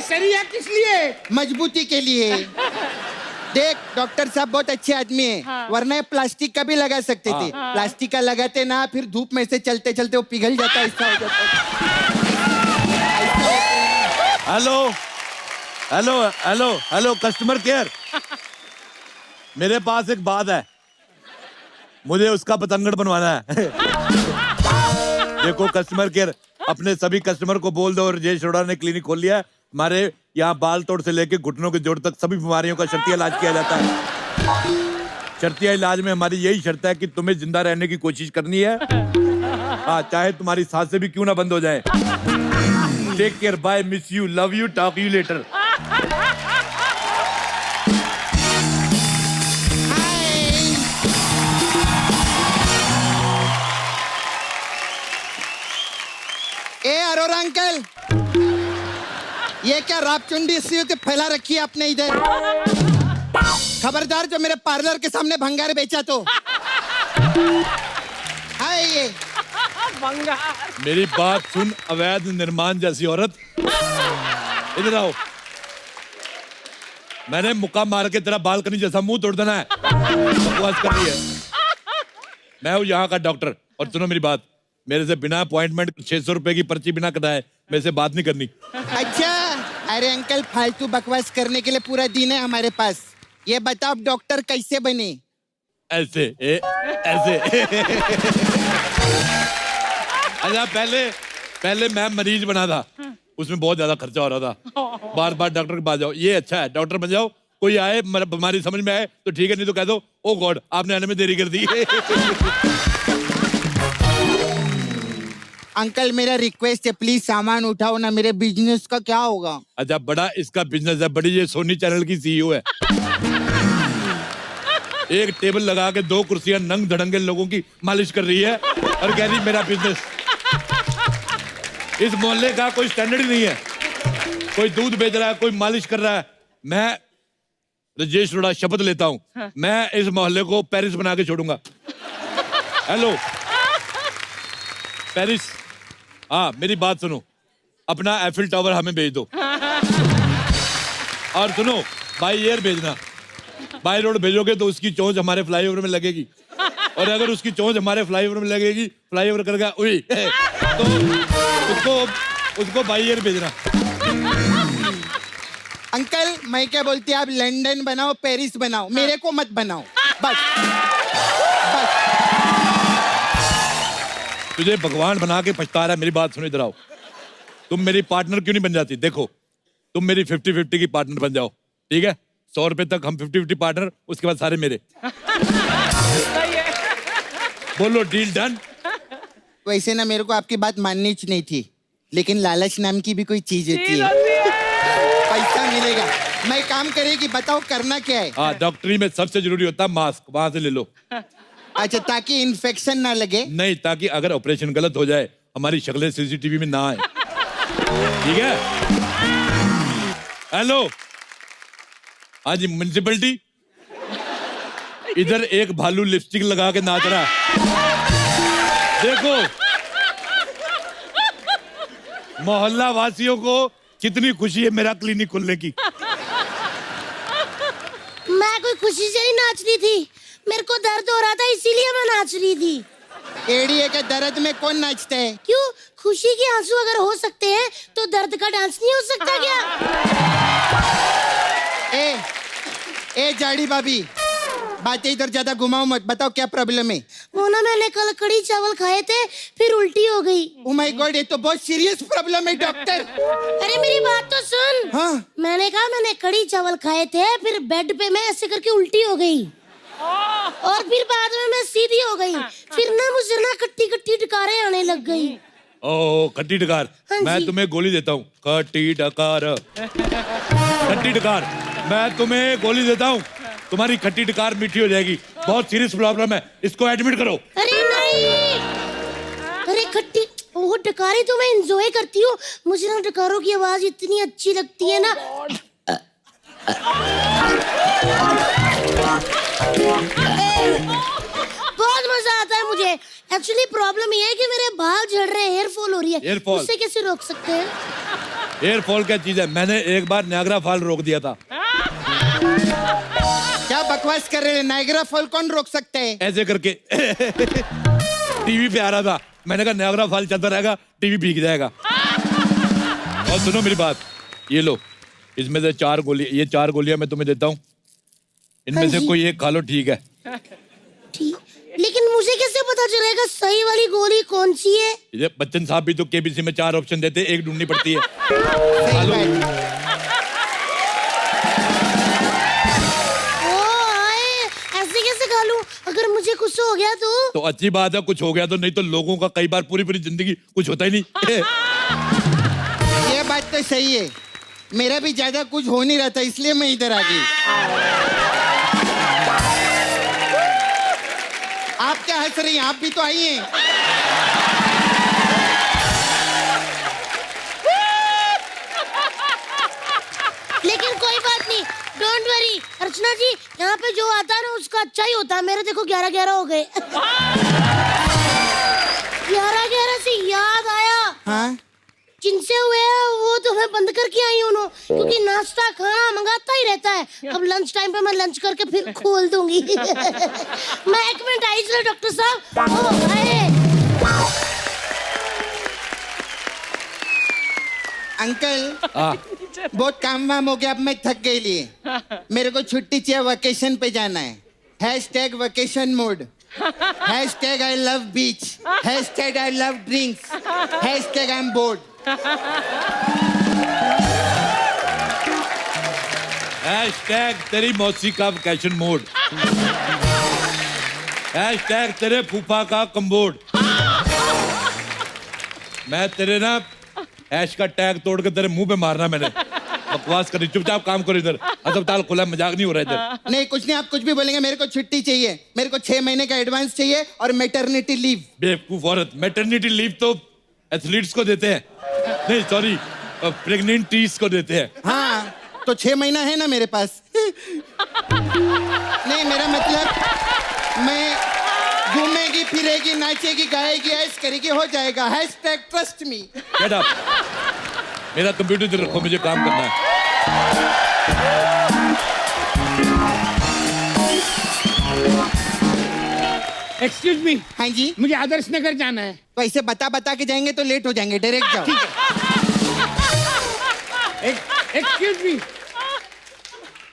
सरिया किस लिए? मजबूती के लिए। देख डॉक्टर साहब बहुत अच्छे आदमी हैं। हाँ। वरना ये प्लास्टिक का भी लगा सकते थे। हाँ। प्लास्टिक का लगाते ना, फिर धूप में से चलते चलते वो पिघल जाता, ऐसा हो जाता। Hello hello hello hello customer care, मेरे पास एक बात है, मुझे उसका पतंगड़ बनवाना है। देखो कस्टमर केयर, अपने सभी कस्टमर को बोल दो राजेश अरोड़ा ने क्लिनिक खोल लिया है। हमारे यहाँ बाल तोड़ से लेके घुटनों के जोड़ तक सभी बीमारियों का शर्तिया इलाज किया जाता है। शर्तिया इलाज में हमारी यही शर्त है कि तुम्हें जिंदा रहने की कोशिश करनी है। हाँ, चाहे तुम्हारी सांसें भी क्यों ना बंद हो जाए। Take care, bye, miss you, love you, talk you later. ए अरोरा अंकल, ये क्या रापचुंडी सी फैला रखी है आपने इधर? खबरदार जो मेरे पार्लर के सामने भंगार बेचा तो। हाय ये भंगार। मेरी बात सुन, अवैध निर्माण जैसी औरत, इधर आओ। मैंने मुक्का मार के तेरा बालकनी जैसा मुंह तोड़ देना है। बकवास कर रही है। मैं हूँ यहाँ का डॉक्टर, और सुनो मेरी बात, मेरे से बिना अपॉइंटमेंट 600 रुपए की पर्ची बिना कटाए मेरे से बात नहीं करनी। अच्छा, अरे अंकल फालतू बकवास करने के लिए पूरा दिन है हमारे पास। ये बताओ डॉक्टर कैसे बने? ऐसे ऐसे। अच्छा, पहले मैं मरीज बना था, उसमें बहुत ज्यादा खर्चा हो रहा था। बार बार डॉक्टर के पास जाओ। ये अच्छा है, डॉक्टर बन जाओ, कोई आए बीमारी समझ में आए तो ठीक है, नहीं तो कह दो ओ गॉड आपने आने में देरी कर दी। अंकल मेरा रिक्वेस्ट है, प्लीज सामान उठाओ ना, मेरे बिजनेस का क्या होगा? अच्छा, बड़ा इसका बिजनेस है, बड़ी ये सोनी चैनल की सीईओ है। एक टेबल लगा के 2 कुर्सियां नंग धड़ंगे लोगों की मालिश कर रही है और कह रही मेरा बिजनेस। इस मोहल्ले का कोई स्टैंडर्ड ही नहीं है। कोई दूध बेच रहा है, कोई मालिश कर रहा है। मैं राजेश अरोड़ा शपथ लेता हूं, मैं इस मोहल्ले को पेरिस बना के छोड़ूंगा। हेलो पेरिस, हाँ मेरी बात सुनो, अपना एफिल टावर हमें भेज दो। और सुनो, बाई एयर भेजना। बाई रोड भेजोगे तो उसकी चोंच हमारे फ्लाईओवर में लगेगी, और अगर उसकी चोंच हमारे फ्लाईओवर में लगेगी, फ्लाईओवर करेगा उई, तो उसको बाई एयर भेजना। अंकल मैं क्या बोलती, आप लंदन बनाओ, पेरिस बनाओ, मेरे को मत बनाओ बस। तुझे भगवान बना के पछता रहा है। मेरी बात सुनो, इधर आओ। तुम मेरी पार्टनर क्यों नहीं बन जाती? देखो, तुम मेरी 50-50 की पार्टनर बन जाओ, ठीक है? 100 रुपए तक हम 50-50 पार्टनर, उसके बाद सारे मेरे। बोलो डील डन। वैसे ना मेरे को आपकी बात माननी ही नहीं थी, लेकिन लालच नाम की भी कोई चीज होती है। पैसा मिलेगा, मैं काम करेगी, बताओ करना क्या है? हाँ, डॉक्टरी में सबसे जरूरी होता है मास्क, वहां से ले लो। अच्छा, ताकि इन्फेक्शन ना लगे? नहीं, ताकि अगर ऑपरेशन गलत हो जाए हमारी शक्लें सीसीटीवी में ना आए, ठीक है? हेलो, हाँ जी म्युनिसिपैलिटी, इधर एक भालू लिपस्टिक लगा के नाच रहा है, देखो। मोहल्ला वासियों को कितनी खुशी है मेरा क्लिनिक खुलने की। मैं कोई खुशी से ही नाच रही थी, मेरे को दर्द हो रहा था इसीलिए मैं नाच रही थी। एड़िए के दर्द में कौन नाचता है? क्यों, खुशी के आंसू अगर हो सकते हैं तो दर्द का डांस नहीं हो सकता क्या? ए जाड़ी भाभी, बातें इधर ज्यादा घुमाओ मत, बताओ क्या प्रॉब्लम है? वो ना, मैंने कल कड़ी चावल खाए थे, फिर उल्टी हो गई। ओह माय गॉड, ये तो बहुत सीरियस प्रॉब्लम है डॉक्टर। अरे मेरी बात तो सुन। हाँ? मैंने कहा मैंने कड़ी चावल खाए थे, फिर बेड पे मैं ऐसे करके उल्टी हो गई, और फिर बाद में मैं सीधी हो गई। फिर ना मुझे ना कट्टी कट्टी डकारें आने लग गई। ओह खट्टी डकार, हाँ मैं जी। तुम्हें गोली देता हूँ। खट्टी डकार, खट्टी डकार, मैं तुम्हें गोली देता हूँ, तुम्हारी खट्टी डकार मीठी हो जाएगी। बहुत सीरियस प्रॉब्लम है, इसको एडमिट करो। अरे नहीं, अरे खट्टी, वो डकारे तो मैं एंजॉय करती हूँ, मुझे ना डकारों की आवाज इतनी अच्छी लगती है ना। बहुत मजा आता है मुझे। एक्चुअली प्रॉब्लम ये है कि मेरे बाल झड़ रहे हैं, हेयर फॉल हो रही है। Hair fall? उससे कैसे रोक सकते हैं? एयर फॉल क्या चीज है? मैंने एक बार नायग्रा फॉल रोक दिया था। क्या बकवास कर रहे हैं? नायग्रा फॉल कौन रोक सकता है? ऐसे करके टीवी पे आ रहा था, मैंने कहा नायग्रा फॉल चलता रहेगा, टीवी भीग जाएगा। और सुनो मेरी बात, ये लो, इसमें से 4 गोली, ये 4 गोलियां मैं तुम्हें देता हूँ, इनमें हाँ से जी। कोई एक खा लो, ठीक है? ठीक, लेकिन मुझे कैसे पता चलेगा सही वाली गोली कौन सी है? ये बच्चन साहब भी तो केबीसी में 4 ऑप्शन देते हैं, एक ढूंढनी पड़ती है। सही बात। ओ आए, ऐसे कैसे खा लूं? अगर मुझे कुछ हो गया तो अच्छी बात है, कुछ हो गया तो, नहीं तो लोगों का कई बार पूरी पूरी जिंदगी कुछ होता ही नहीं। ये बात तो सही है, मेरा भी ज्यादा कुछ हो नहीं रहा था, इसलिए मैं इधर आ गई। आप क्या हंस रही हैं? आप भी तो आई हैं। लेकिन कोई बात नहीं, डोंट वरी अर्चना जी, यहाँ पे जो आता है ना उसका अच्छा ही होता है। मेरे देखो 11-11 हो गए। 11-11 से याद आया, हाँ जिनसे हुए हैं वो तो मैं बंद करके आई हूँ, क्योंकि नाश्ता खाना मंगाता ही रहता है। अब लंच टाइम पे मैं लंच करके फिर खोल दूंगी। मैं 1 मिनट आई, चलो डॉक्टर साहब। ओ आए। अंकल, हाँ, बहुत काम वाम हो गया, अब मैं थक गई लिए। मेरे को छुट्टी चाहिए, वेकेशन पे जाना है। Hashtag vacation mode, hashtag I love beach, hashtag I love drinks, hashtag I am board. Hashtag तेरी मौसी का वेकेशन मोड, हैशटैग तेरे फूफा का कम्बोर्ड। मैं तेरे ना ऐश का टैग तोड़ के तेरे मुंह पे मारना मैंने। बकवास करी, चुपचाप काम करो इधर, अस्पताल खुला, मजाक नहीं हो रहा इधर। नहीं कुछ नहीं, आप कुछ भी बोलेंगे, मेरे को छुट्टी चाहिए। मेरे को 6 महीने का एडवांस चाहिए और मैटरनिटी लीव। बेवकूफ औरत, मैटरनिटी लीव तो एथलीट्स को देते हैं, नहीं सॉरी, प्रेग्नेंटीज को देते हैं। हाँ तो 6 महीना है ना मेरे पास। नहीं मेरा मतलब मैं घूमेगी फिरेगी नाचेगी गाएगी ऐश करेगी, हो जाएगा। Hashtag trust me. Get up, मेरा कंप्यूटर इधर रखो, मुझे काम करना है। एक्सक्यूज मी, हाँ जी, मुझे आदर्श नगर जाना है। तो ऐसे बता बता के जाएंगे तो लेट हो जाएंगे, डायरेक्ट जाओ। एक्सक्यूज मी,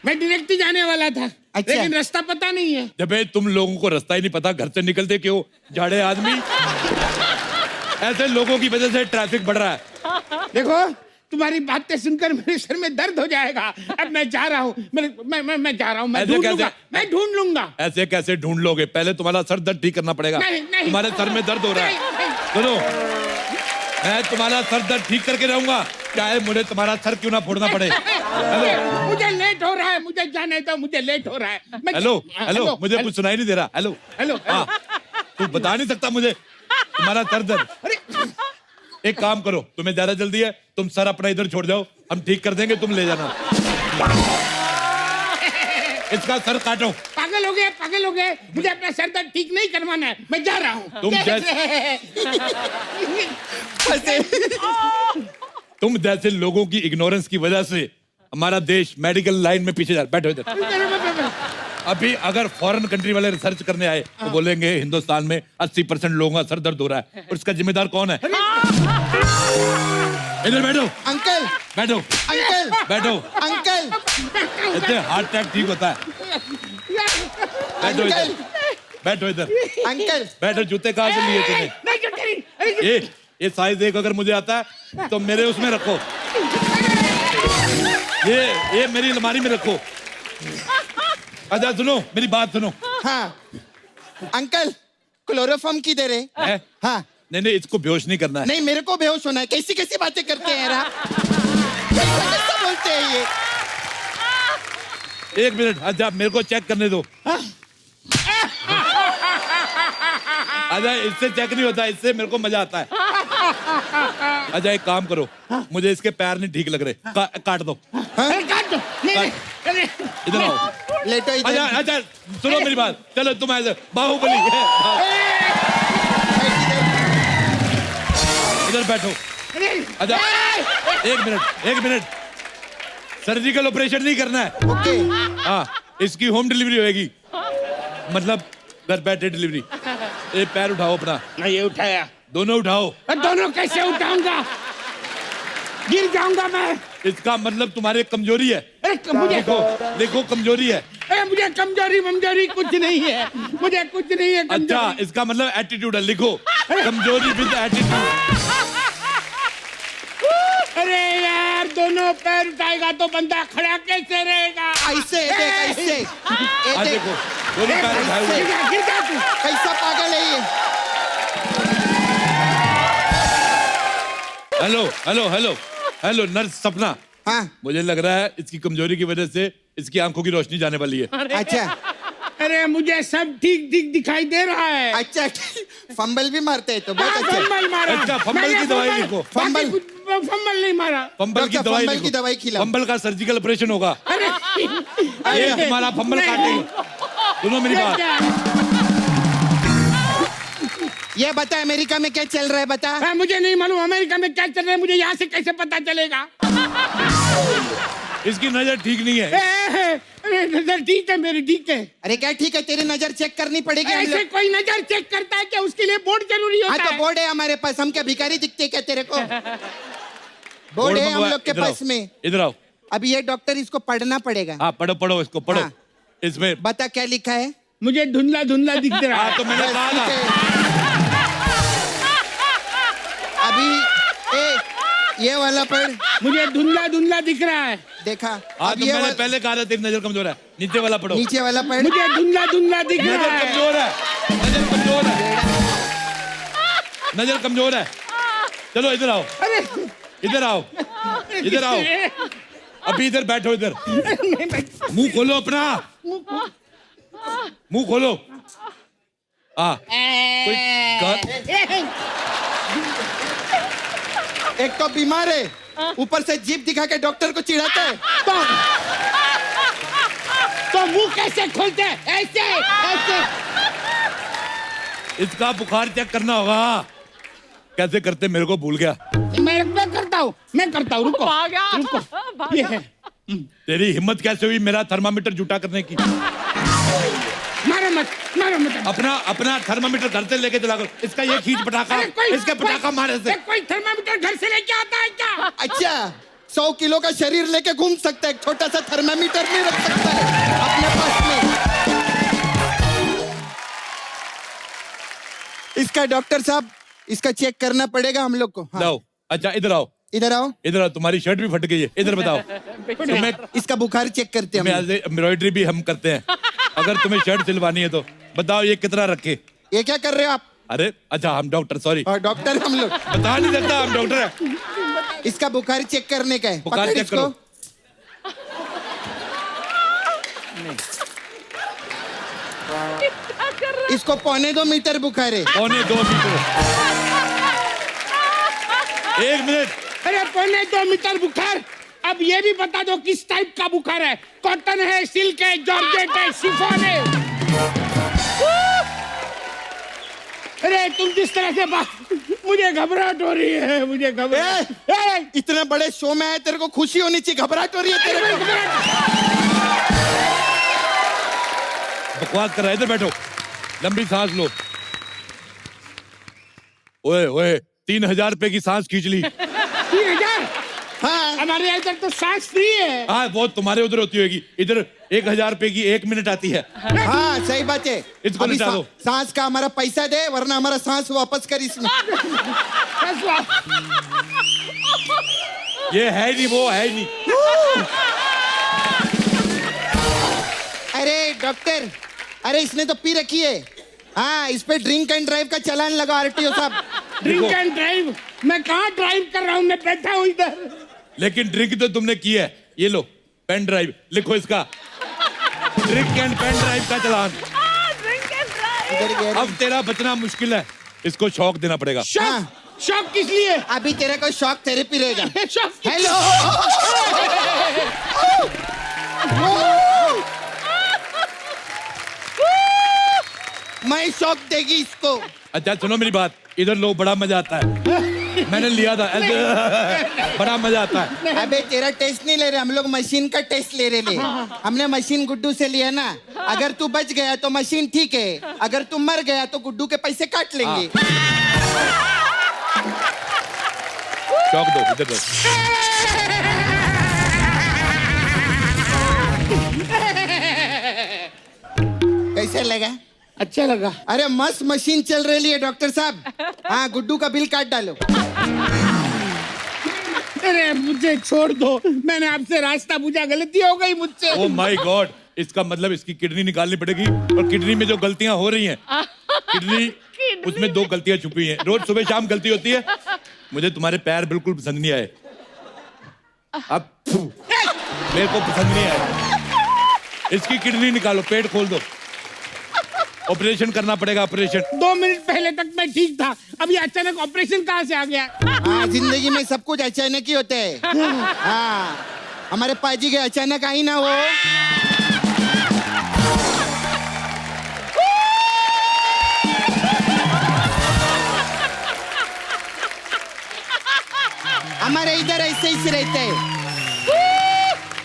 मैं डायरेक्ट ही जाने वाला था, अच्छा। लेकिन रास्ता पता नहीं है। जब तुम लोगों को रास्ता ही नहीं पता, घर से निकलते क्यों झाड़े आदमी? ऐसे लोगों की वजह से ट्रैफिक बढ़ रहा है। देखो तुम्हारी बातें सुनकर मेरे सर में दर्द हो जाएगा। अब मैं जा रहा हूँ, मैं जा रहा हूँ, मैं ऐसे ढूंढ कैसे? लूंगा, मैं ढूंढ लूंगा। ऐसे कैसे ढूंढ लोगे? पहले तुम्हारा सर दर्द ठीक करना पड़ेगा। नहीं, नहीं। तुम्हारे सर में दर्द हो रहा नहीं, है, नहीं। सुनो, मैं तुम्हारा सर दर्द ठीक करके रहूंगा, चाहे मुझे तुम्हारा सर क्यों ना फोड़ना पड़े। मुझे लेट हो रहा है, मुझे जाने दो, मुझे लेट हो रहा है। हेलो हेलो, मुझे कुछ सुनाई नहीं दे रहा। हेलो हेलो, हाँ, तू बता नहीं सकता मुझे तुम्हारा सर दर्द? अरे एक काम करो, तुम्हें ज्यादा जल्दी है, तुम सर अपना इधर छोड़ जाओ, हम ठीक कर देंगे, तुम ले जाना। इसका सर काटो। पागल हो गए, मुझे अपना सर दर्द ठीक नहीं करवाना है, मैं जा रहा हूँ। तुम जैसे लोगों की इग्नोरेंस की वजह से हमारा देश मेडिकल लाइन में पीछे जा रहा है। बैठो इधर। अभी अगर फॉरेन कंट्री वाले रिसर्च करने आए तो बोलेंगे हिंदुस्तान में 80% लोगों का सर दर्द हो रहा है, और इसका जिम्मेदार कौन है? इधर बैठो। अंकल बैठो अंकल बैठो, अंकल इससे हार्ट अटैक ठीक होता है। बैठो इधर, बैठो इधर, अंकल बैठो। जूते कहाँ से लिए तुमने? ये साइज एक अगर मुझे आता है तो मेरे उसमें रखो, ये मेरी अलमारी में रखो। अच्छा सुनो, मेरी बात सुनो। हाँ अंकल, क्लोरोफॉर्म किधर है? है? हाँ नहीं, इसको बेहोश नहीं करना है। नहीं, मेरे को बेहोश होना है। कैसी कैसी बातें करते हैं यार आप? कैसे बोलते हैं ये? एक मिनट, अच्छा मेरे को चेक करने दो। अच्छा इससे चेक नहीं होता, इससे मेरे को मजा आता है। अच्छा एक काम करो, मुझे इसके पैर नहीं ठीक लग रहे, काट दो। काट दो। नहीं, इधर आओ। लेटो अच्छा इधर। अच्छा सुनो मेरी बात, चलो तुम ऐसे बाहुबली है। इधर बैठो। अरे अच्छा एक मिनट सर्जिकल ऑपरेशन नहीं करना है। ओके हाँ, इसकी होम डिलीवरी होएगी, मतलब घर बैठे डिलीवरी। ये पैर उठाओ अपना, मैं ये उठाया, दोनों उठाओ। दोनों कैसे उठाऊंगा, गिर जाऊंगा मैं। इसका मतलब तुम्हारी कमजोरी है। अरे मुझे देखो कमजोरी है। अरे मुझे कमजोरी कुछ नहीं है, मुझे कुछ नहीं है अच्छा, कमजोरी। इसका मतलब एटीट्यूड है, लिखो कमजोरी विद एटीट्यूड। अरे यार, दोनों पैर उठाएगा तो बंदा खड़ा कैसे रहेगा? ऐसे देख ऐसे ये हाँ देख देखो, दोनों पैर उठाए हुए। गिर जा तू। कैसा पागल है ये। हेलो नर्स सपना, हाँ मुझे लग रहा है इसकी कमजोरी की वजह से इसकी आंखों की रोशनी जाने वाली है। अच्छा अरे मुझे सब ठीक ठीक दिखाई दे रहा है। अच्छा फंबल भी मारते हैं तो बहुत अच्छा। फंबल मारा। अच्छा, फंबल की दवाई लिखो। फंबल। फंबल नहीं मारा। फंबल की डॉक्टर, दवाई फंबल लिखो। की दवाई खिलाओ। फंबल का सर्जिकल ऑपरेशन होगा। अरे ये तुम्हारा फंबल काटेगा। सुनो मेरी बात, ये बता अमेरिका में क्या चल रहा है बता। मुझे नहीं मालूम अमेरिका में क्या चल रहा है, मुझे यहाँ से कैसे पता चलेगा? इसकी नजर ठीक नहीं है। अरे नजर ठीक है मेरी, ठीक है। अरे क्या ठीक है, तेरी नजर चेक करनी पड़ेगी हम ऐसे लोग। कोई नजर चेक करता है क्या? उसके लिए बोर्ड जरूरी हाँ होता तो है। बोर्ड है हमारे पास, हम क्या भिखारी दिखते क्या तेरे को? बोर्ड है हम लोग के पास में। इधर आओ। अभी ये डॉक्टर इसको पढ़ना पड़ेगा। हाँ पढ़ो इसको पढ़ो। हाँ। इसमें बता क्या लिखा है। मुझे धुंधला धुंधला दिख रहा हाँ है। तो मैंने कहा ठीक था। है। अभी ये वाला पढ़। मुझे धुंधला धुंधला दिख रहा है। देखा हाँ अब तो ये मैंने वाला, पहले कहा था तेरी नजर कमजोर है। नीचे वाला पढ़ो। नीचे वाला पढ़। मुझे धुंधला धुंधला दिख नजर रहा है। कमजोर है, नजर कमजोर है, नजर कमजोर है। चलो इधर आओ, अरे इधर आओ, इधर आओ। अभी इधर बैठो, इधर मुंह खोलो अपना, मुंह खोलो। हाँ एक तो बीमार है, ऊपर से जीप दिखा के डॉक्टर को चिढ़ाता है। तो मुंह कैसे खोलते हैं? ऐसे ऐसे। इसका बुखार चेक करना होगा। कैसे करते मेरे को भूल गया। मैं करता हूँ, रुको रुको। ये है। तेरी हिम्मत कैसे हुई मेरा थर्मामीटर जुटा करने की? मारो मत। अपना थर्मामीटर घर से लेके चला करो। इसका ये खींच पटाखा, इसके पटाखा मारे से। कोई थर्मामीटर घर से लेके आता है क्या? अच्छा 100 किलो का शरीर लेके घूम सकता है, छोटा सा थर्मामीटर नहीं रख सकता है अपने पास में। इसका डॉक्टर साहब, इसका चेक करना पड़ेगा हम लोग को। हाँ। जाओ। अच्छा इधर आओ, इधर आओ। इधर आओ। तुम्हारी शर्ट भी फट गई है। इधर बताओ। तुम्हें इसका बुखार चेक करते हैं हम लोग। एम्ब्रॉयडरी भी हम करते हैं। अगर तुम्हें शर्ट सिलवानी है तो बताओ ये कितना रखे? ये क्या कर रहे हो आप? अरे अच्छा, हम डॉक्टर, सॉरी और डॉक्टर हम लोग बता नहीं सकता, हम डॉक्टर है। इसका बुखार चेक करने का है। बुखार पकड़ चेक इसको। करो। इसको 1.25 मीटर बुखार है। 1.25 मीटर। 1 मिनट। अरे 1.25 मीटर बुखार। अब ये भी बता दो किस टाइप का बुखार है? कॉटन है, सिल्क है, जॉर्जेट है, शिफॉन है? अरे तुम जिस तरह से मुझे घबराहट हो रही है, मुझे घबराहट। इतने बड़े शो में आया, तेरे को खुशी होनी चाहिए, घबराहट हो रही है तेरे को। बकवास कर रहा है। इधर बैठो, लंबी सांस लो। ओए 3000 रुपए की सांस खींच ली। 3000? हाँ हमारे इधर तो सांस फ्री है। हाँ वो तुम्हारे उधर होती होगी, इधर 1000 रुपए की 1 मिनट आती है। हाँ सही बात है। इसको अभी निचा दो। सांस का हमारा पैसा दे, वरना हमारा सांस वापस कर इसमें। ये है ही नहीं, वो है ही नहीं। अरे डॉक्टर, अरे इसने तो पी रखी है। हाँ इस पे ड्रिंक एंड ड्राइव का चालान लगा आरटीओ साहब। Drink and drive? मैं कहाँ ड्राइव कर रहा हूँ, मैं बैठा हूँ इधर। लेकिन ड्रिंक तो तुमने की है। ये लो पेन ड्राइव, लिखो इसका ड्रिंक एंड पेन ड्राइव का चालान। इधर गया। अब तेरा बचना मुश्किल है, इसको शौक देना पड़ेगा। शॉक किस लिए? अभी तेरे को शॉक थेरेपी रहेगा। शॉक हेलो मैं शॉक देगी इसको। अच्छा सुनो मेरी बात, इधर लो, बड़ा मजा आता है। मैंने लिया था ऐसे बड़ा मजा आता है। अबे तेरा टेस्ट नहीं ले रहे हम लोग, मशीन का टेस्ट ले रहे। हमने मशीन गुड्डू से लिया ना। अगर तू बच गया तो मशीन ठीक है, अगर तू मर गया तो गुड्डू के पैसे काट लेंगे। चौक दो इधर दो। कैसे लगा? अच्छा लगा। अरे मस्त मशीन चल रही है डॉक्टर साहब। हाँ गुड्डू का बिल काट डालो। अरे मुझे छोड़ दो, मैंने आपसे रास्ता पूछा, गलती हो गई मुझसे। ओ माय गॉड, इसका मतलब इसकी किडनी निकालनी पड़ेगी। और किडनी में जो गलतियां हो रही हैं, किडनी उसमें 2 गलतियां छुपी हैं। रोज सुबह शाम गलती होती है। मुझे तुम्हारे पैर बिल्कुल पसंद नहीं आए। अब मेरे को पसंद नहीं आए। इसकी किडनी निकालो, पेट खोल दो, ऑपरेशन करना पड़ेगा। ऑपरेशन 2 मिनट पहले तक मैं ठीक था, अभी अचानक ऑपरेशन कहाँ से आ गया? हाँ जिंदगी में सब कुछ अचानक ही होते हैं। हाँ हमारे पाजी के अचानक आई ना वो। हमारे इधर ऐसे ही रहते हैं।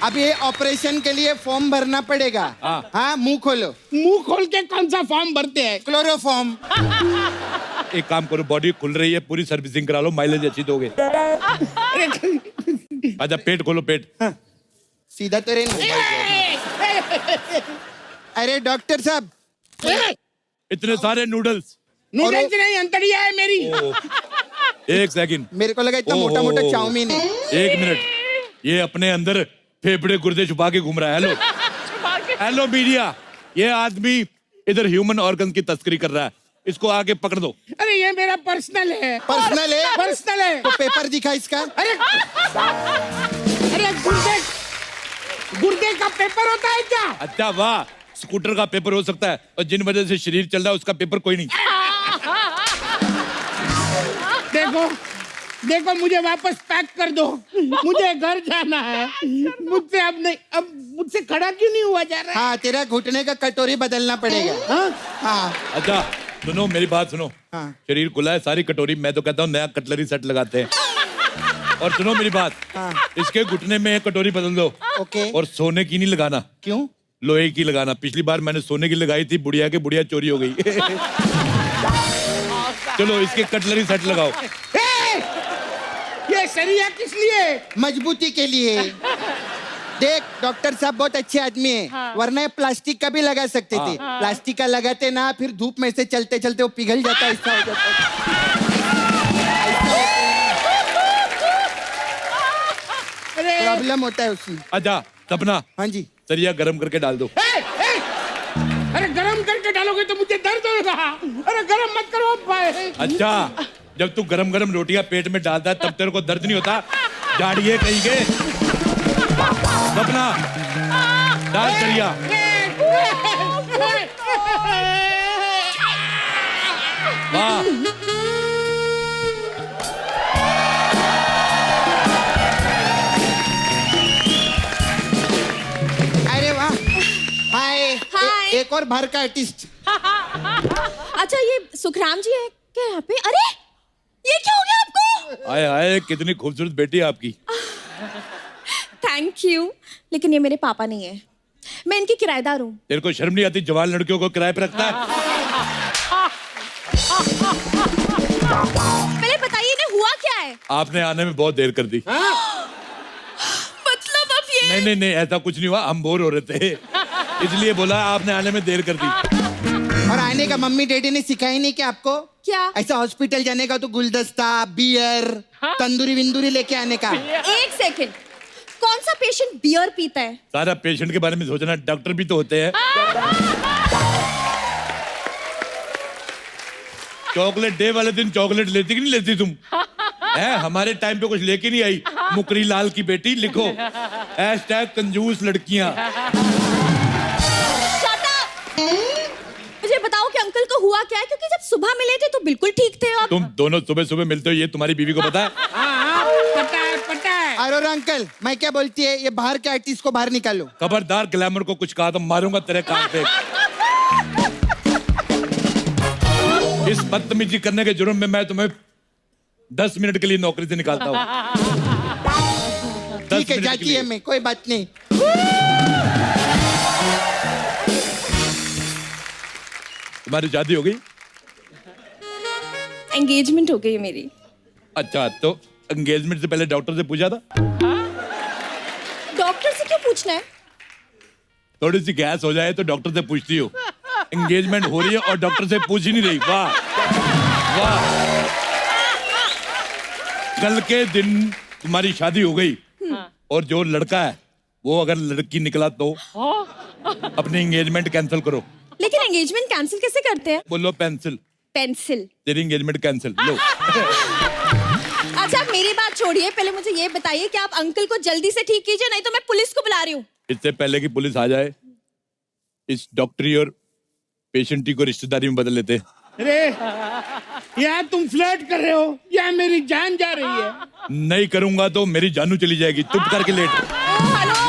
अब ये ऑपरेशन के लिए फॉर्म भरना पड़ेगा। हाँ मुंह खोलो। मुंह खोल के कौन सा फॉर्म भरते हैं? क्लोरोफॉर्म। एक काम करो, बॉडी खुल रही है, पूरी सर्विसिंग करा लो, माइलेज अच्छी दोगे। अच्छा पेट खोलो, पेट। हाँ, सीधा तो रहना। अरे डॉक्टर साहब, इतने सारे नूडल्स। नूडल्स नहीं, अंतड़िया है मेरी। एक सेकंड, मेरे को लगा इतना मोटा मोटा चाउमीन है। 1 मिनट, ये अपने अंदर फेफड़े गुर्दे छुपा के घूम रहा है। हेलो हेलो मीडिया, ये आदमी इधर ह्यूमन ऑर्गन की तस्करी कर रहा है, इसको आके पकड़ दो। अरे ये मेरा पर्सनल है। पर्सनल है? पर्सनल है। तो पेपर दिखा इसका। अरे अरे गुर्दे का पेपर होता है क्या? अच्छा वाह, स्कूटर का पेपर हो सकता है, और जिन वजह से शरीर चल रहा है उसका पेपर कोई नहीं। देखो देखो, मुझे वापस पैक कर दो, मुझे घर जाना है। मुझसे अब नहीं, अब मुझसे खड़ा क्यों नहीं हुआ जा रहा है? हाँ तेरा घुटने का कटोरी बदलना पड़ेगा। हाँ? हाँ अच्छा सुनो मेरी बात सुनो। हाँ। शरीर खुला है, सारी कटोरी, मैं तो कहता हूँ नया कटलरी सेट लगाते हैं। और सुनो मेरी बात, हाँ। इसके घुटने में कटोरी बदल दो। ओके। और सोने की नहीं लगाना। क्यों? लोहे की लगाना। पिछली बार मैंने सोने की लगाई थी, बुढ़िया के बुढ़िया चोरी हो गई। चलो इसके कटलरी सेट लगाओ। ये सरिया किस लिए? मजबूती के लिए। देख डॉक्टर साहब बहुत अच्छे आदमी है, वरना ये प्लास्टिक का भी लगा सकते थे। प्लास्टिक का लगाते ना, फिर धूप में से चलते चलते वो पिघल जाता है, ऐसा हो जाता है। प्रॉब्लम होता है उसमें। अच्छा सपना, हाँ जी। सरिया गरम करके डाल दो। अरे गरम करके डालोगे तो मुझे दर्द होगा। अरे गरम मत करो भाई। अच्छा, जब तू गरम गरम रोटियां पेट में डालता है तब तेरे को दर्द नहीं होता? जाड़िए कहीं के। सपना डाल सरिया। वाह, अरे वाह। हाय। हाय। एक और बाहर का आर्टिस्ट। अच्छा ये सुखराम जी है क्या यहाँ पे? अरे ये क्या हो गया आपको? आए आए, कितनी खूबसूरत बेटी है आपकी। थैंक यू, लेकिन ये मेरे पापा नहीं है, मैं इनकी किराएदार हूँ। तेरे को शर्म नहीं आती? जवान लड़कियों को किराए पे रखता है। पहले बताइए ना हुआ क्या है? आपने आने में बहुत देर कर दी। मतलब अब ये नहीं नहीं नहीं, ऐसा कुछ नहीं हुआ, हम बोर हो रहे थे इसलिए बोला आपने आने में देर कर दी। और आने का मम्मी डैडी ने सिखाया नहीं क्या आपको? क्या? ऐसा हॉस्पिटल जाने का तो गुलदस्ता, बियर, तंदूरी विंदूरी लेके आने का। एक सेकंड, कौन सा पेशेंट बियर पीता है? सारा पेशेंट के बारे में सोचना, डॉक्टर भी तो होते हैं। चॉकलेट डे वाले दिन चॉकलेट लेती कि नहीं लेती तुम? है हमारे टाइम पे कुछ लेके नहीं आई। मुकरी लाल की बेटी लिखो, #कंजूस लड़कियां। Shut up! मुझे बताओ कि अंकल को हुआ क्या है, क्योंकि जब सुबह मिले थे तो बिल्कुल ठीक थे। और तुम दोनों सुबह सुबह मिलते हो, ये तुम्हारी बीवी को पता है? पता है पता है। और अंकल मैं क्या बोलती है, ये बाहर के आर्टिस्ट को बाहर निकालो। खबरदार ग्लैमर को कुछ कहा तो मारूंगा तेरे कान पे। इस बदतमीजी करने के जुर्म में मैं तुम्हें 10 मिनट के लिए नौकरी से निकालता हूँ। 10 ठीक है, मिनट के जाती लिए। है मैं, कोई बात नहीं। तुम्हारी शादी हो गई? एंगेजमेंट हो गई है मेरी। अच्छा, तो एंगेजमेंट से पहले डॉक्टर से पूछा था? डॉक्टर से क्यों पूछना है? थोड़ी सी गैस हो जाए तो डॉक्टर से पूछती हो। एंगेजमेंट हो रही है और डॉक्टर से पूछ ही नहीं रही। वाह वाह। कल के दिन तुम्हारी शादी हो गई और जो लड़का है वो अगर लड़की निकला तो अपनी एंगेजमेंट कैंसिल करो। लेकिन एंगेजमेंट कैंसिल कैसे करते हैं? बोलो पेंसिल। पेंसिल। तेरी एंगेजमेंट कैंसिल। लो। अच्छा, मेरी बात छोड़िए, पहले मुझे ये बताइए कि आप अंकल को जल्दी से ठीक कीजिए, नहीं तो मैं पुलिस को बुला रही हूँ। इससे पहले कि पुलिस आ जाए, इस डॉक्टरी और पेशेंटी को रिश्तेदारी में बदल लेते हैं। अरे यार, तुम फ्लर्ट कर रहे हो या मेरी जान जा रही है? नहीं करूंगा तो मेरी जानू चली जाएगी। चुप करके लेट। हेलो,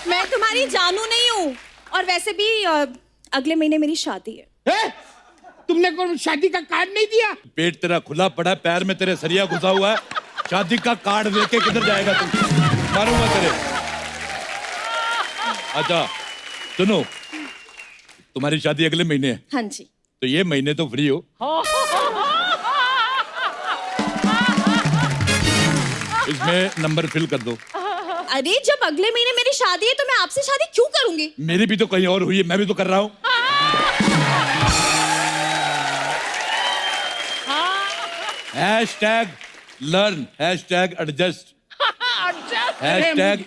मैं तुम्हारी जानू नहीं हूँ, और वैसे भी अगले महीने मेरी शादी है। तुमने कोई शादी का कार्ड नहीं दिया? पेट तेरा खुला पड़ा है, पैर में तेरे सरिया घुसा हुआ है, शादी का कार्ड लेके किधर जाएगा तू? मारूंगा तेरे। अच्छा सुनो, तुम्हारी शादी अगले महीने है। हाँ जी। तो ये महीने तो फ्री हो। इसमें नंबर फिल कर दो। अरे जब अगले महीने मेरी शादी है तो मैं आपसे शादी क्यों करूंगी? मेरी भी तो कहीं और हुई है, मैं भी तो कर रहा हूँ। #learn, #adjust,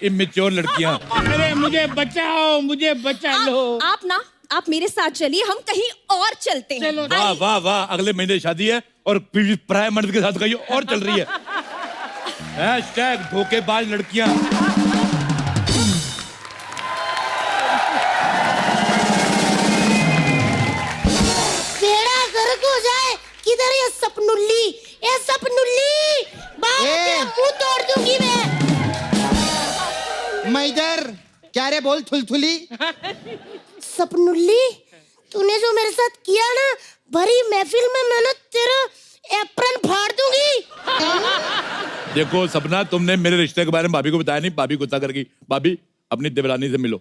#immature लड़कियां। अरे मुझे बचाओ, मुझे बचा लो। आप मेरे साथ चलिए, हम कहीं और चलते हैं। चलो। वाह वाह वाह, अगले महीने शादी है और प्राय मर्द के साथ कहीं और चल रही है। #धोखेबाज लड़कियां। बेड़ा गर्क हो जाए। किधर ये सपनुल्ली? ये सपनुल्ली, बाप के मुंह तोड़ दूंगी मैं इधर। क्या रे, बोल थुलथुली। सपनुल्ली, तूने जो मेरे साथ किया ना, भरी महफिल में मैंने तेरा एप्रन फाड़ दूंगी। देखो सपना, तुमने मेरे रिश्ते के बारे में भाभी को बताया नहीं। भाभी गुस्सा कर गई। भाभी, अपनी देवरानी से मिलो।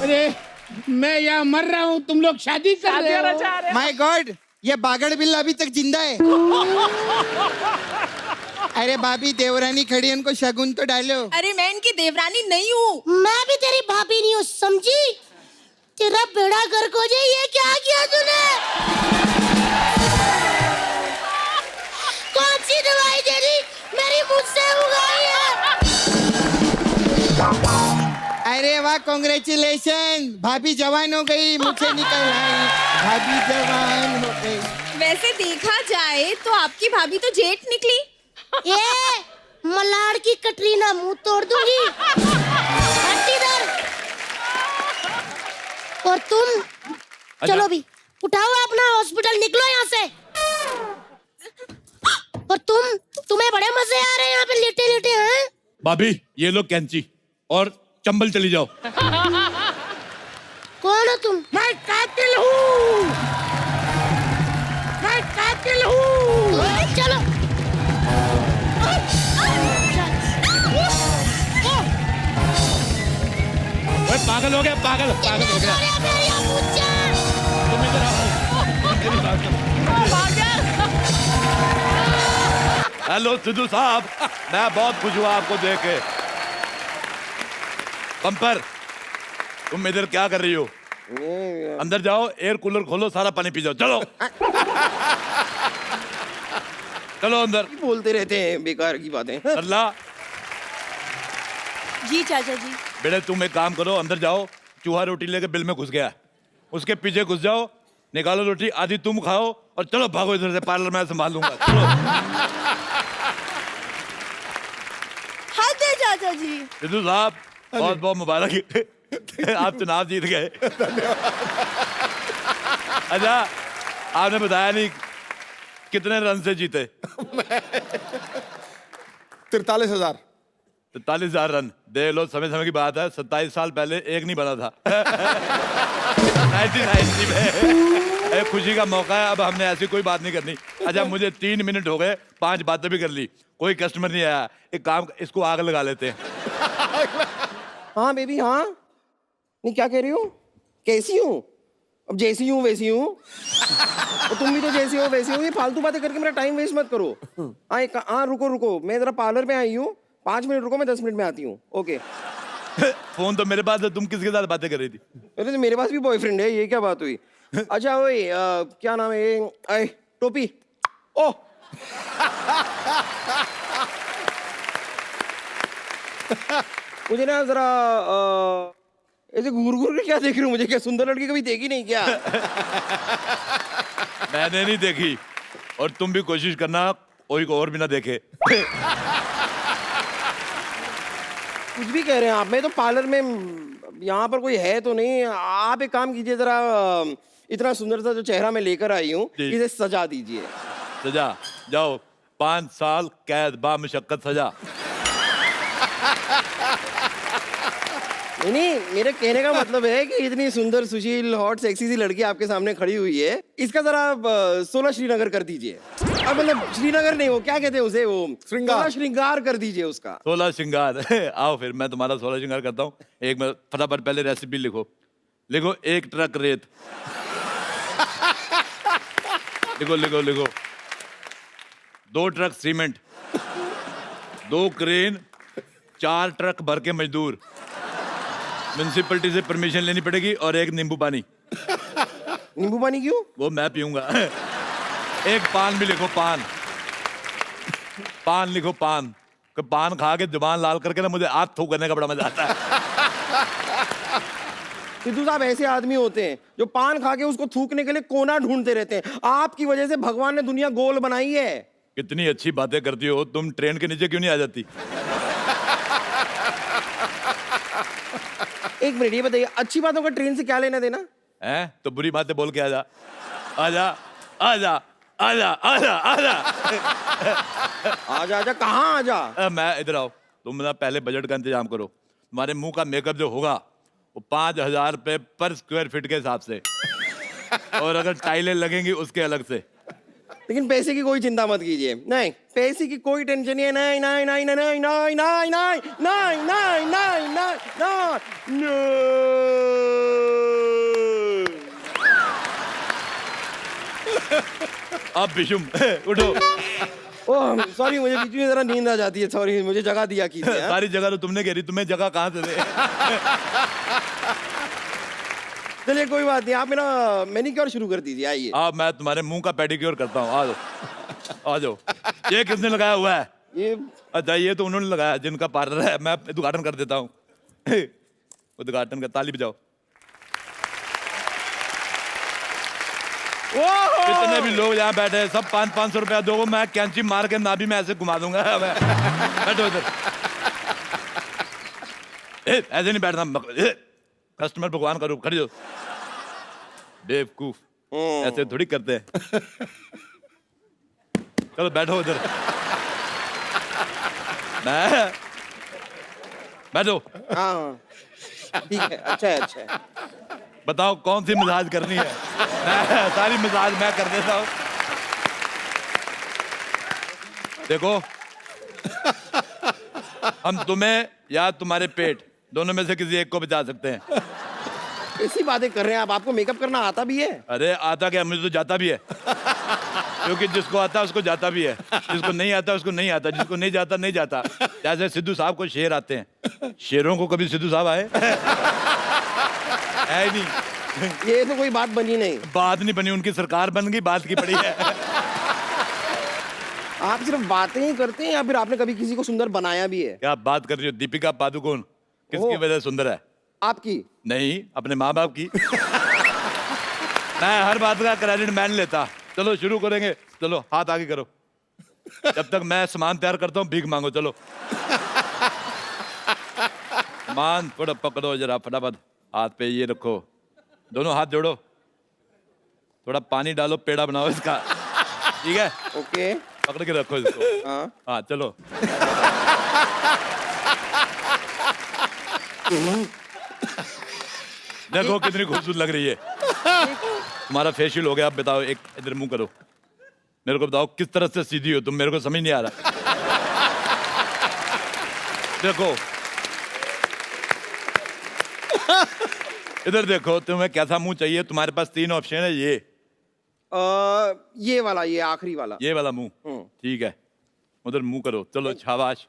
अरे मैं यहाँ मर रहा हूँ, तुम लोग शादी कर रहे हो। माय गॉड, ये बागड़ बिल्ला अभी तक जिंदा है। अरे भाभी, देवरानी खड़ी है, उनको शगुन तो डालो। अरे मैं इनकी देवरानी नहीं हूँ। मैं भी तेरी भाभी नहीं हूँ, समझी? तेरा बेड़ा गर्क हो जाए। ये क्या किया तूने? कौन सी दवाई दे दी? मेरी मुझसे उगाई है। अरे वाह, कॉन्ग्रेचुलेशन। भाभी जवान हो गई, मुझे निकल आई। भाभी जवान हो गई। वैसे देखा जाए तो आपकी भाभी तो जेठ निकली। ये मलाड़ की कटरीना, मुंह तोड़ दूंगी। हट इधर। और तुम चलो भी, उठाओ अपना हॉस्पिटल, निकलो यहाँ से। और तुम्हें बड़े मजे आ रहे हैं यहाँ पे लेटे लेटे, हैं? भाभी, ये लो कैंची और चंबल, चली जाओ। कौन हो तुम? मैं कातिल हूँ, मैं कातिल हूँ। चलो। ओए, पागल हो गया, पागल पागल हो गया। मेरी अबूजा। तुम इधर आओ। मेरी बात सुनो। हेलो सिद्धू साहब, मैं बहुत खुश हुआ आपको देख के। पंपर, तुम इधर क्या कर रही हो? अंदर जाओ, एयर कूलर खोलो, सारा पानी पी जाओ। चलो चलो अंदर। बोलते रहते हैं बेकार की बातें। अल्लाह। जी चाचा जी। बेटे तुम एक काम करो, अंदर जाओ, चूहा रोटी लेके बिल में घुस गया, उसके पीछे घुस जाओ, निकालो रोटी, आधी तुम खाओ और चलो भागो इधर से, पार्लर मैं संभाल लूंगा। चलो। हाँ चाचा जी। सिद्धू साहब, बहुत बहुत मुबारक, आप चुनाव जीत गए। अच्छा, आपने बताया नहीं कितने रन से जीते? 43,000। 43,000 रन। देख लो, समय समय की बात है, 27 साल पहले एक नहीं बना था। 1990 में। अरे खुशी का मौका है, अब हमने ऐसी कोई बात नहीं करनी। अच्छा मुझे 3 मिनट हो गए, 5 बातें भी कर ली, कोई कस्टमर नहीं आया। एक काम, इसको आग लगा लेते हैं। हाँ बेबी हाँ। नहीं क्या कह रही हो? कैसी हूँ? अब जैसी हूँ वैसी हूँ। और तुम भी तो जैसी हो वैसी हो। ये फालतू बातें करके मेरा टाइम वेस्ट मत करो। हाँ रुको रुको, मैं जरा पार्लर में आई हूँ, 5 मिनट रुको, मैं 10 मिनट में आती हूँ। ओके। फोन तो मेरे पास है, तुम किसके साथ बातें कर रही थी? अरे तो मेरे पास भी बॉयफ्रेंड है, ये क्या बात हुई? अच्छा ओए क्या नाम है? अरे टोपी। ओह मुझे ना जरा ऐसे घूर घूर के क्या देख रही हूँ? मुझे क्या सुंदर लड़की कभी देखी नहीं क्या? मैंने नहीं देखी, और तुम भी कोशिश करना कोई को और भी ना देखे। कुछ भी कह रहे हैं आप। मैं तो पार्लर में, यहाँ पर कोई है तो नहीं। आप एक काम कीजिए जरा, इतना सुंदर सा जो चेहरा मैं लेकर आई हूँ जी। इसे सजा दीजिए। सजा? जाओ, 5 साल कैद बा मुशक्कत सजा। नहीं, मेरे कहने का मतलब है कि इतनी सुंदर सुशील हॉट सेक्सी सी लड़की आपके सामने खड़ी हुई है, इसका जरा 16 श्रीनगर कर दीजिए। अब मतलब श्रीनगर नहीं, वो क्या कहते हैं उसे, वो श्रृंगार, श्रृंगार कर दीजिए उसका। 16 श्रृंगार। आओ फिर मैं तुम्हारा 16 श्रृंगार करता हूँ। एक मिनट, फटाफट पहले रेसिपी लिखो। लिखो 1 ट्रक रेत। लिखो लिखो लिखो। 2 ट्रक सीमेंट, 2 क्रेन, 4 ट्रक भर के मजदूर, म्युनिसिपैलिटी से परमिशन लेनी पड़ेगी, और 1 नींबू पानी। नींबू पानी क्यों? वो मैं पीऊंगा। 1 पान भी लिखो, पान। पान लिखो, पान। पान खा के जुबान लाल करके ना मुझे हाथ थूक करने का बड़ा मजा आता है। सिद्धू साहब ऐसे आदमी होते हैं जो पान खा के उसको थूकने के लिए कोना ढूंढते रहते हैं। आपकी वजह से भगवान ने दुनिया गोल बनाई है। कितनी अच्छी बातें करती हो तुम, ट्रेन के नीचे क्यों नहीं आ जाती? एक मिनट, ये बताइए अच्छी बातों का ट्रेन से क्या लेना देना हैं? तो बुरी बातें बोल के आजा, आजा, आजा, आजा, आजा, आजा। आजा आजा कहाँ आजा? मैं इधर आओ। तुम ना पहले बजट का इंतजाम करो। तुम्हारे मुंह का मेकअप जो होगा वो 5,000 रुपए पर स्क्वायर फीट के हिसाब से, और अगर टाइलें लगेंगी उसके अलग से। लेकिन पैसे की कोई चिंता मत कीजिए। नहीं, पैसे की कोई टेंशन नहीं है। नहीं नहीं नहीं नहीं नहीं नहीं नहीं नहीं नहीं नहीं नहीं नहीं अब बिशुम उठो। ओह सॉरी, मुझे बीच में जरा नींद आ जाती है। सॉरी, मुझे जगह दिया कीजिए। हाँ? सारी जगह तो तुमने घेरी, तुम्हें जगह कहाँ से दे? चलिए कोई बात नहीं, आप मेरा मैनिक्योर शुरू कर दीजिए। आइए। अब मैं तुम्हारे मुंह का पेडिक्योर करता हूँ। आ जाओ, आ जाओ। ये किसने लगाया हुआ है? ये अच्छा, ये तो उन्होंने लगाया जिनका पार्लर है। मैं उद्घाटन कर देता हूँ। उद्घाटन का ताली बजाओ। जितने भी लोग यहाँ बैठे हैं सब 500-500 रुपया दो, मैं कैंची मार के नाभि में ऐसे घुमा दूंगा। बैठो इधर। ऐसे नहीं बैठना, कस्टमर भगवान का रूप। खड़ी हो बेवकूफ, ऐसे थोड़ी करते हैं। चलो बैठो इधर। बैठो। हाँ ठीक है, अच्छा है, अच्छा है। बताओ कौन सी मसाज करनी है? मैं सारी मसाज मैं कर देता हूँ। देखो, हम तुम्हें या तुम्हारे पेट दोनों में से किसी एक को बचा सकते हैं। ऐसी बातें कर रहे हैं आप? आपको मेकअप करना आता भी है? अरे आता क्या, मुझे तो जाता भी है। क्योंकि जिसको आता है उसको जाता भी है, जिसको नहीं आता उसको नहीं आता, जिसको नहीं जाता नहीं जाता। जैसे सिद्धू साहब को शेर आते हैं, शेरों को कभी सिद्धू साहब आए? है नहीं। ये तो कोई बात बनी नहीं। बात नहीं बनी, उनकी सरकार बन गई, बात की पड़ी है। आप सिर्फ बातें ही करते हैं या फिर आपने कभी किसी को सुंदर बनाया भी है? क्या बात कर रही हो? दीपिका पादुकोण किसकी वजह से सुंदर है? आपकी नहीं, अपने माँ बाप की। मैं हर बात का क्रेडिट मैं नहीं लेता। चलो शुरू करेंगे। चलो हाथ आगे करो। जब तक मैं सामान तैयार करता हूँ भीख मांगो। चलो सामान थोड़ा पकड़ो जरा फटाफट। हाथ पे ये रखो, दोनों हाथ जोड़ो, थोड़ा पानी डालो, पेड़ा बनाओ इसका। ठीक है, ओके, पकड़ के रखो इसको। हाँ हाँ चलो। देखो कितनी खूबसूरत लग रही है। तुम्हारा फेशियल हो गया, अब बताओ एक इधर मुंह करो, मेरे को बताओ किस तरह से सीधी हो तुम, मेरे को समझ नहीं आ रहा। देखो इधर देखो, तुम्हें कैसा मुंह चाहिए? तुम्हारे पास 3 ऑप्शन है, ये वाला, ये आखिरी वाला। ये वाला मुंह, ठीक है, उधर मुंह करो। चलो शाबाश,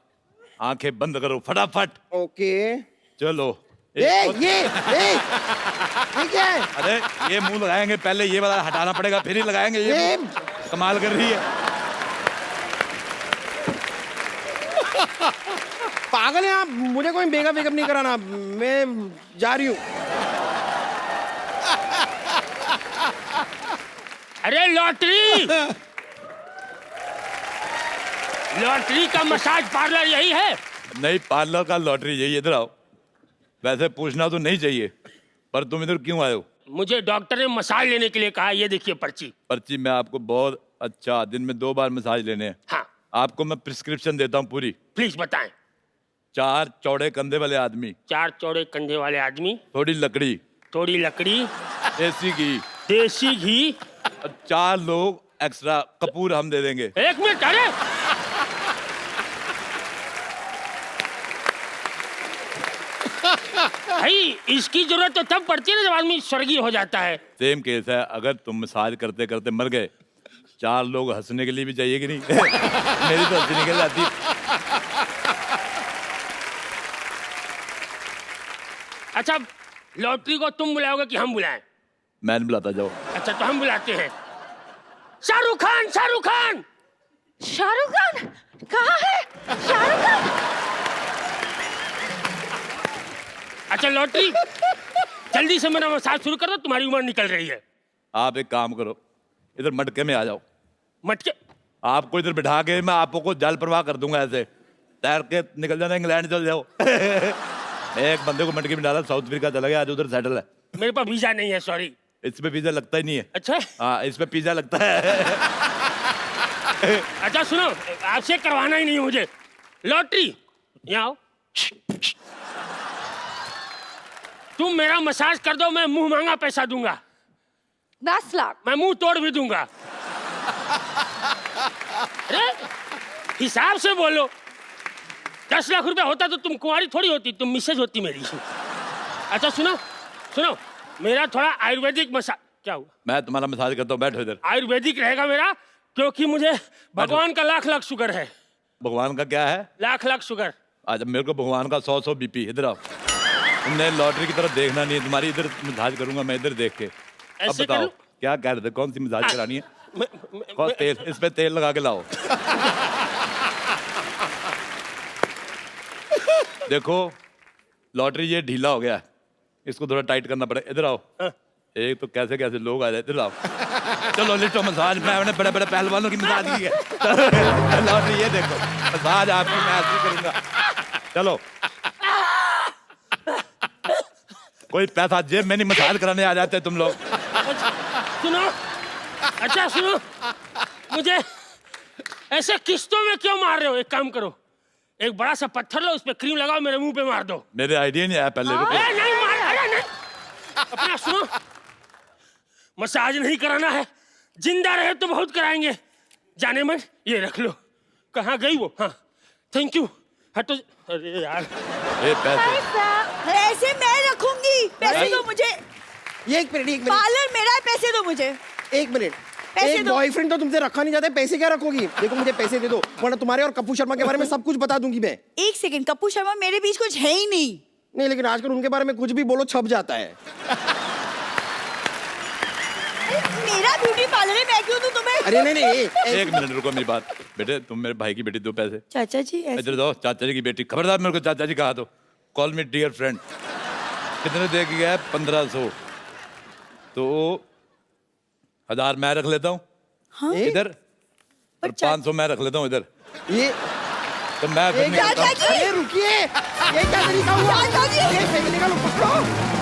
आंखें बंद करो फटाफट। ओके चलो ये क्या है? अरे ये मुंह लगाएंगे, पहले ये वाला हटाना पड़ेगा, फिर ही लगाएंगे। ये कमाल कर रही है। पागल है आप, मुझे कोई मेकअप नहीं कराना, मैं जा रही हूँ। अरे लॉटरी, लॉटरी का मसाज पार्लर यही है? नहीं, पार्लर का लॉटरी यही। इधर आओ। वैसे पूछना तो नहीं चाहिए, पर तुम इधर क्यों आए हो? मुझे डॉक्टर ने मसाज लेने के लिए कहा। ये देखिए पर्ची। पर्ची में आपको बहुत अच्छा, दिन में 2 बार मसाज लेने हैं। हाँ आपको मैं प्रिस्क्रिप्शन देता हूँ पूरी। प्लीज बताएं। 4 चौड़े कंधे वाले आदमी, 4 चौड़े कंधे वाले आदमी, थोड़ी लकड़ी, थोड़ी लकड़ी, देसी घी, देसी घी, और 4 लोग एक्स्ट्रा कपूर हम दे देंगे। 1 मिनट। अरे भाई, इसकी जरूरत तो तब पड़ती है ना जब आदमी स्वर्गीय हो जाता है। सेम केस है, अगर तुम मसाज करते करते मर गए, 4 लोग हंसने के लिए भी चाहिए कि नहीं? मेरी तो हंसी निकल जाती। अच्छा, लॉटरी को तुम बुलाओगे कि हम बुलाएं? मैं नहीं बुलाता, जाओ। अच्छा तो हम बुलाते हैं। शाहरुख खान, शाहरुख खान। शाहरुख खान कहाँ है? शाहरुख खान। अच्छा लॉटरी, जल्दी से मेरा मसाज शुरू कर दो, तुम्हारी उम्र निकल रही है। आप एक काम करो, इधर मटके में आ जाओ। मटके? आपको इधर बिठा के मैं आपको जल प्रवाह कर दूंगा, ऐसे तैर के निकल जाना, इंग्लैंड चल जाओ। एक बंदे को मटके में डाला, साउथ अफ्रीका चला गया, आज उधर सेटल है। मेरे पास वीजा नहीं है, सॉरी। इस पे वीजा लगता ही नहीं है। अच्छा हाँ, इस पे पिज्जा लगता है। अच्छा सुनो, आपसे करवाना ही नहीं मुझे। लॉटरी यहाँ आओ। तुम मेरा मसाज कर दो, मैं मुंह मांगा पैसा दूंगा। 10 लाख। मैं मुंह तोड़ भी दूंगा। अरे हिसाब से बोलो। 10 लाख रुपए होता तो तुम कुंवारी थोड़ी होती, तुम मिसेज होती मेरी। अच्छा सुनो सुनो, मेरा थोड़ा आयुर्वेदिक मसाज। क्या हुआ? मैं तुम्हारा मसाज करता हूँ, बैठो इधर। आयुर्वेदिक रहेगा मेरा, क्योंकि मुझे भगवान का लाख लाख शुगर है। भगवान का क्या है? लाख लाख शुगर। आज मेरे को भगवान का 100 बीपी। इधर आओ। तुमने लॉटरी की तरफ देखना नहीं है, तुम्हारी इधर मसाज करूंगा मैं, इधर देख के। अब ऐसे बताओ करूं? क्या कह रहे थे, कौन सी मसाज करानी है? मैं- कौन तेल, इस पे तेल लगा के लाओ। देखो लॉटरी ये ढीला हो गया है, इसको थोड़ा टाइट करना पड़ेगा। इधर आओ। एक तो कैसे कैसे लोग आ जाए। इधर आओ। चलो लिटो मसाज, मैंने बड़े बड़े पहलवानों की मसाज की है। लॉटरी ये देखो, मसाज आपकी मैं ऐसी करूंगा। चलो, कोई पैसा जेब में नहीं, मसाज कराने आ जाते तुम लोग। सुनो, अच्छा सुनो, मुझे ऐसे किस्तों में क्यों मार रहे हो? एक काम करो, एक बड़ा सा पत्थर लो, उस पे क्रीम लगाओ, मेरे मुंह पे मार दो। मेरे आइडिया नहीं आया पहले। रुको। नहीं मार, अरे नहीं। अपना सुनो, मसाज नहीं कराना है, जिंदा रहे तो बहुत कराएंगे। जाने मन, ये रख लो। कहाँ गई वो? हाँ थैंक यू। हटो। अरे यार, ए, पैसे पैसे मैं रखूंगी, पैसे दो मुझे। ये एक मिनट पार्लर मेरा है, पैसे दो मुझे। एक मिनट। पैसे एक दो। बॉयफ्रेंड तो तुमसे रखा नहीं जाता है, पैसे क्या रखोगी? देखो मुझे पैसे दे दो, वरना तुम्हारे और कपूर शर्मा के बारे में सब कुछ बता दूंगी मैं। 1 सेकंड, कपूर शर्मा मेरे बीच कुछ है ही नहीं। नहीं, लेकिन आजकल उनके बारे में कुछ भी बोलो छप जाता है। मेरा ब्यूटी पार्लर है, मैं क्यों दूं तुम्हें? अरे नहीं, एक मिनट रुको, मेरी बात। बेटे तुम मेरे भाई की बेटी, दो पैसे। चाचा जी इधर दो। चाचा जी की बेटी, खबरदार मेरे को चाचा जी कहा तो। Call me dear friend. कितने दे के गया? 1500। तो 1000 मैं रख लेता हूँ। हाँ? इधर। और 500 मैं रख लेता हूँ इधर। ये तो मैं फिर चाचा जी! अरे रुकिए, ये क्या तरीका हुआ? चाचा जी! ये फेंकने का लो, पकड़ो।